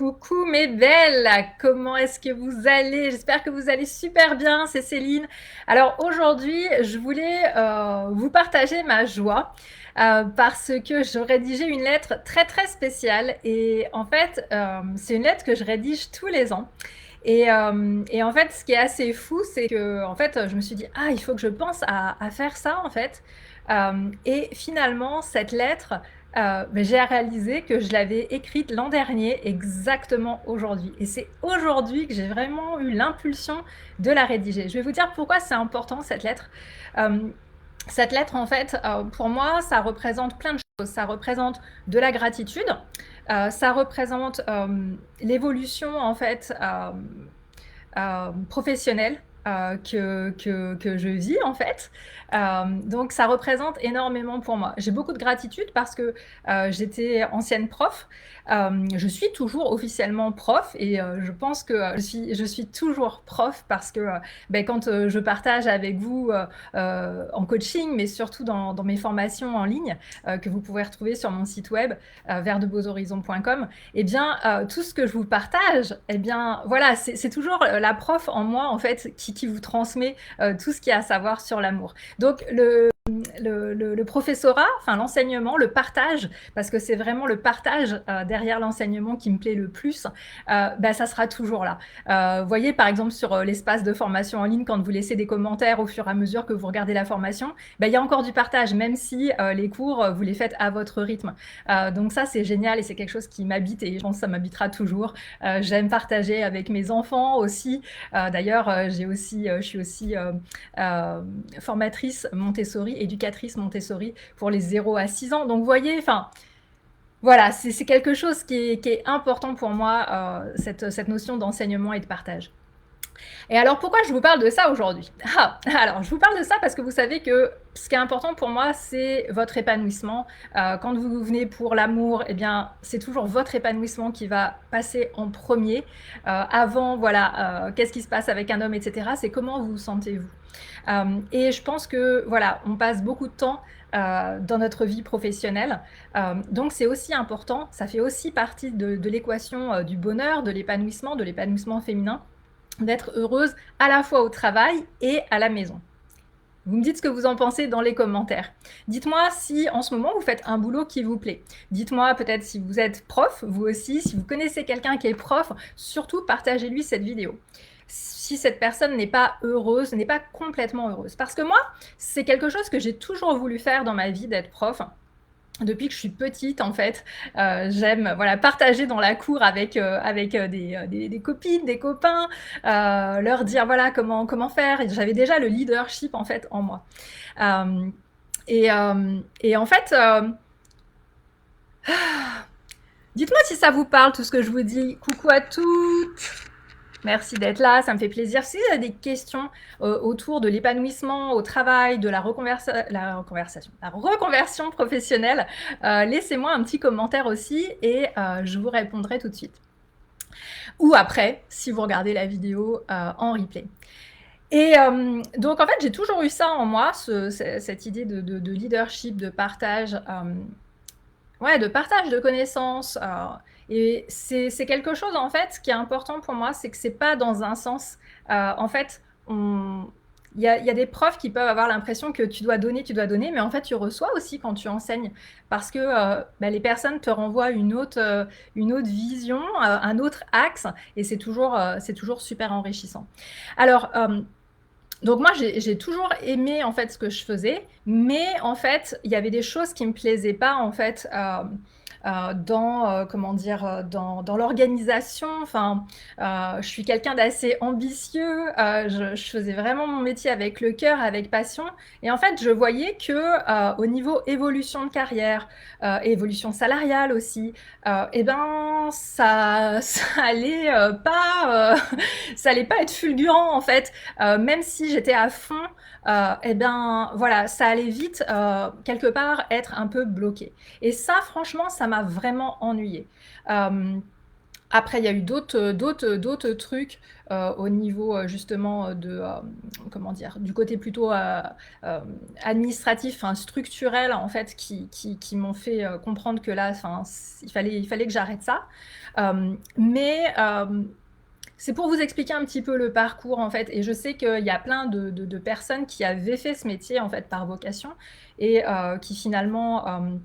Coucou mes belles, comment est-ce que vous allez? J'espère que vous allez super bien, c'est Céline. Alors aujourd'hui, je voulais vous partager ma joie parce que je rédigeais une lettre très très spéciale et en fait, c'est une lettre que je rédige tous les ans. Et en fait, ce qui est assez fou, c'est que en fait, je me suis dit, ah, il faut que je pense à faire ça en fait. Et finalement, cette lettre, j'ai réalisé que je l'avais écrite l'an dernier, exactement aujourd'hui. Et c'est aujourd'hui que j'ai vraiment eu l'impulsion de la rédiger. Je vais vous dire pourquoi c'est important cette lettre. Euh, Cette lettre, en fait, pour moi, ça représente plein de choses. Ça représente de la gratitude, ça représente l'évolution, en fait, professionnelle que je vis en fait. Donc ça représente énormément pour moi. J'ai beaucoup de gratitude parce que j'étais ancienne prof. Je suis toujours officiellement prof et je pense que je suis toujours prof parce que quand je partage avec vous en coaching, mais surtout dans mes formations en ligne que vous pouvez retrouver sur mon site web verdebeauxhorizons.com, eh bien, tout ce que je vous partage, eh bien, voilà, c'est toujours la prof en moi, en fait, qui vous transmet tout ce qu'il y a à savoir sur l'amour. Donc, le professorat, enfin l'enseignement, le partage, parce que c'est vraiment le partage derrière l'enseignement qui me plaît le plus, ça sera toujours là. Vous voyez, par exemple, sur l'espace de formation en ligne, quand vous laissez des commentaires au fur et à mesure que vous regardez la formation, il y a encore du partage, même si les cours, vous les faites à votre rythme. Donc ça, c'est génial et c'est quelque chose qui m'habite et je pense que ça m'habitera toujours. J'aime partager avec mes enfants aussi. D'ailleurs, je suis aussi formatrice Montessori, éducatrice Montessori pour les 0 à 6 ans. Donc vous voyez, enfin, voilà, c'est quelque chose qui est important pour moi, cette notion d'enseignement et de partage. Et alors pourquoi je vous parle de ça aujourd'hui? Alors je vous parle de ça parce que vous savez que ce qui est important pour moi, c'est votre épanouissement. Quand vous venez pour l'amour, eh bien c'est toujours votre épanouissement qui va passer en premier. Avant, voilà, qu'est-ce qui se passe avec un homme, etc. C'est comment vous vous sentez-vous. Et je pense que voilà, on passe beaucoup de temps dans notre vie professionnelle. Donc c'est aussi important, ça fait aussi partie de l'équation du bonheur, de l'épanouissement féminin, d'être heureuse à la fois au travail et à la maison. Vous me dites ce que vous en pensez dans les commentaires. Dites-moi si en ce moment vous faites un boulot qui vous plaît. Dites-moi peut-être si vous êtes prof, vous aussi, si vous connaissez quelqu'un qui est prof, surtout partagez-lui cette vidéo. Si cette personne n'est pas heureuse, n'est pas complètement heureuse. Parce que moi, c'est quelque chose que j'ai toujours voulu faire dans ma vie d'être prof. Depuis que je suis petite, en fait, j'aime voilà, partager dans la cour avec des copines, des copains, leur dire voilà comment faire. Et j'avais déjà le leadership en fait en moi. Euh, et en fait, dites-moi si ça vous parle tout ce que je vous dis. Coucou à toutes. Merci d'être là, ça me fait plaisir. Si vous avez des questions autour de l'épanouissement au travail, de la reconversion professionnelle, laissez-moi un petit commentaire aussi et je vous répondrai tout de suite. Ou après, si vous regardez la vidéo en replay. Et donc en fait, j'ai toujours eu ça en moi, cette idée de leadership, de partage. Ouais, de partage de connaissances. Et c'est quelque chose, en fait, qui est important pour moi, c'est que c'est pas dans un sens. En fait, il y a des profs qui peuvent avoir l'impression que tu dois donner, mais en fait, tu reçois aussi quand tu enseignes, parce que les personnes te renvoient une autre vision, un autre axe, et c'est toujours super enrichissant. Alors, donc moi, j'ai toujours aimé en fait ce que je faisais, mais en fait, il y avait des choses qui me plaisaient pas en fait dans comment dire dans l'organisation. Enfin, je suis quelqu'un d'assez ambitieux. Je faisais vraiment mon métier avec le cœur, avec passion, et en fait, je voyais que au niveau évolution de carrière, évolution salariale aussi, et ben ça allait ça allait pas être fulgurant en fait. Même si j'étais à fond, eh bien voilà, ça allait vite quelque part être un peu bloqué. Et ça, franchement, ça m'a vraiment ennuyée. Euh, Après, il y a eu d'autres trucs au niveau justement comment dire, du côté plutôt administratif, enfin structurel en fait, qui m'ont fait comprendre que là, enfin, il fallait que j'arrête ça. Mais c'est pour vous expliquer un petit peu le parcours en fait, et je sais qu'il y a plein de personnes qui avaient fait ce métier en fait par vocation et qui finalement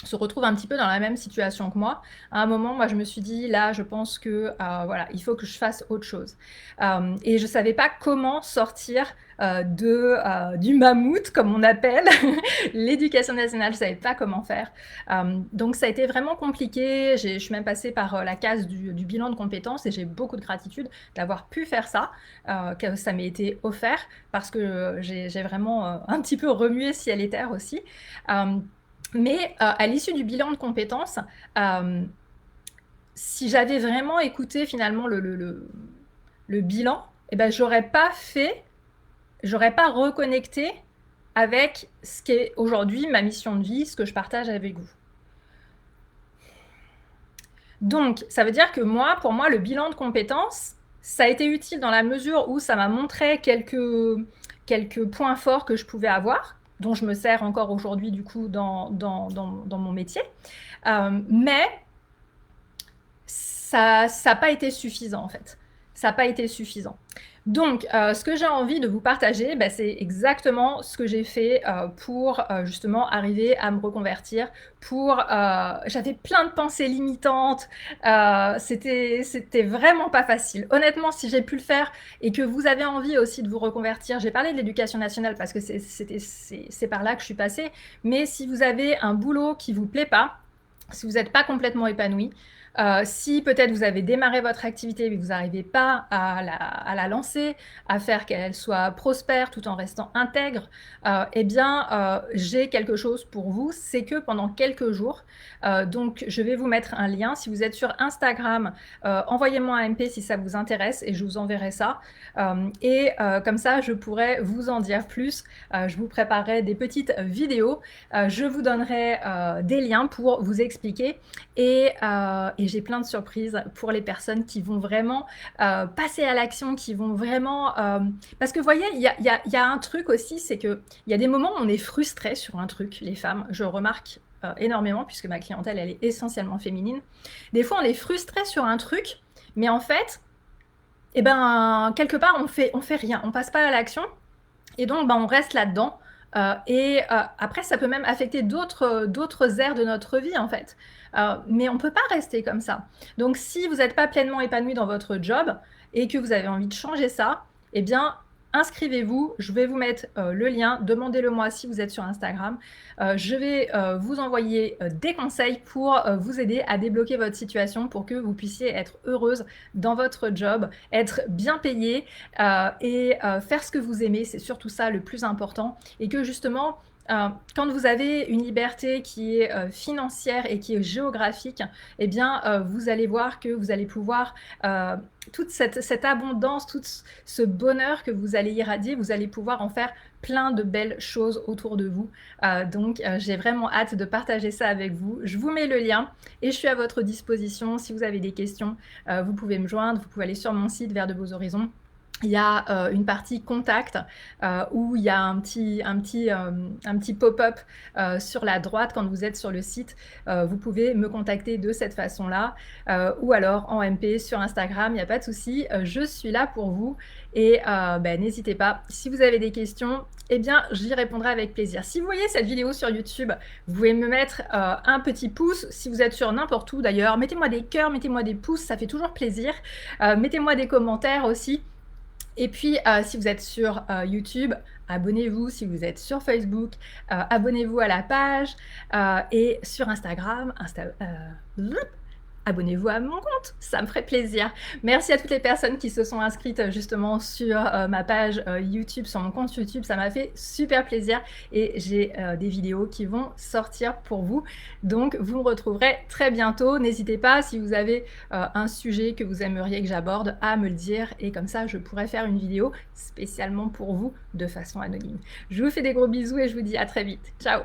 se retrouvent un petit peu dans la même situation que moi. À un moment, moi, je me suis dit, là, je pense que voilà, il faut que je fasse autre chose. Et je savais pas comment sortir du mammouth, comme on appelle, l'éducation nationale. Je savais pas comment faire. Donc, ça a été vraiment compliqué. Je suis même passée par la case du bilan de compétences et j'ai beaucoup de gratitude d'avoir pu faire ça, que ça m'ait été offert parce que j'ai vraiment un petit peu remué ciel et terre aussi. Mais à l'issue du bilan de compétences, si j'avais vraiment écouté finalement le bilan, eh ben, j'aurais pas reconnecté avec ce qu'est aujourd'hui ma mission de vie, ce que je partage avec vous. Donc, ça veut dire que pour moi, le bilan de compétences, ça a été utile dans la mesure où ça m'a montré quelques points forts que je pouvais avoir, dont je me sers encore aujourd'hui du coup dans mon métier. Mais ça n'a pas été suffisant en fait. Ça n'a pas été suffisant. Donc, ce que j'ai envie de vous partager, c'est exactement ce que j'ai fait pour justement arriver à me reconvertir. J'avais plein de pensées limitantes. C'était vraiment pas facile. Honnêtement, si j'ai pu le faire et que vous avez envie aussi de vous reconvertir, j'ai parlé de l'éducation nationale parce que c'est par là que je suis passée. Mais si vous avez un boulot qui vous plaît pas, si vous n'êtes pas complètement épanoui, si peut-être vous avez démarré votre activité mais que vous n'arrivez pas à la lancer, à faire qu'elle soit prospère tout en restant intègre, eh bien, j'ai quelque chose pour vous, c'est que pendant quelques jours, donc je vais vous mettre un lien. Si vous êtes sur Instagram, envoyez-moi un MP si ça vous intéresse et je vous enverrai ça. Comme ça, je pourrai vous en dire plus. Je vous préparerai des petites vidéos. Je vous donnerai des liens pour vous expliquer et j'ai plein de surprises pour les personnes qui vont vraiment passer à l'action, qui vont vraiment... Parce que vous voyez, il y a un truc aussi, c'est qu'il y a des moments où on est frustré sur un truc, les femmes. Je remarque énormément, puisque ma clientèle, elle est essentiellement féminine. Des fois, on est frustré sur un truc, mais en fait, eh ben, quelque part, on fait rien. On passe pas à l'action. Et donc, on reste là-dedans. Après, ça peut même affecter d'autres aires de notre vie, en fait. Mais on ne peut pas rester comme ça. Donc, si vous n'êtes pas pleinement épanoui dans votre job et que vous avez envie de changer ça, eh bien, inscrivez-vous. Je vais vous mettre le lien. Demandez-le moi si vous êtes sur Instagram. Je vais vous envoyer des conseils pour vous aider à débloquer votre situation pour que vous puissiez être heureuse dans votre job, être bien payée et faire ce que vous aimez. C'est surtout ça le plus important. Et que justement, quand vous avez une liberté qui est financière et qui est géographique, eh bien, vous allez voir que vous allez pouvoir, toute cette abondance, tout ce bonheur que vous allez irradier, vous allez pouvoir en faire plein de belles choses autour de vous. Donc, j'ai vraiment hâte de partager ça avec vous. Je vous mets le lien et je suis à votre disposition. Si vous avez des questions, vous pouvez me joindre. Vous pouvez aller sur mon site Vers de beaux horizons. Il y a une partie contact où il y a un petit pop-up sur la droite quand vous êtes sur le site. Vous pouvez me contacter de cette façon-là ou alors en MP sur Instagram, il n'y a pas de souci. Je suis là pour vous et n'hésitez pas. Si vous avez des questions, eh bien, j'y répondrai avec plaisir. Si vous voyez cette vidéo sur YouTube, vous pouvez me mettre un petit pouce. Si vous êtes sur n'importe où d'ailleurs, mettez-moi des cœurs, mettez-moi des pouces, ça fait toujours plaisir. Mettez-moi des commentaires aussi. Et puis, si vous êtes sur YouTube, abonnez-vous. Si vous êtes sur Facebook, abonnez-vous à la page. Et sur Instagram, abonnez-vous à mon compte, ça me ferait plaisir. Merci à toutes les personnes qui se sont inscrites justement sur ma page YouTube, sur mon compte YouTube, ça m'a fait super plaisir et j'ai des vidéos qui vont sortir pour vous. Donc vous me retrouverez très bientôt. N'hésitez pas, si vous avez un sujet que vous aimeriez que j'aborde, à me le dire et comme ça je pourrais faire une vidéo spécialement pour vous de façon anonyme. Je vous fais des gros bisous et je vous dis à très vite. Ciao!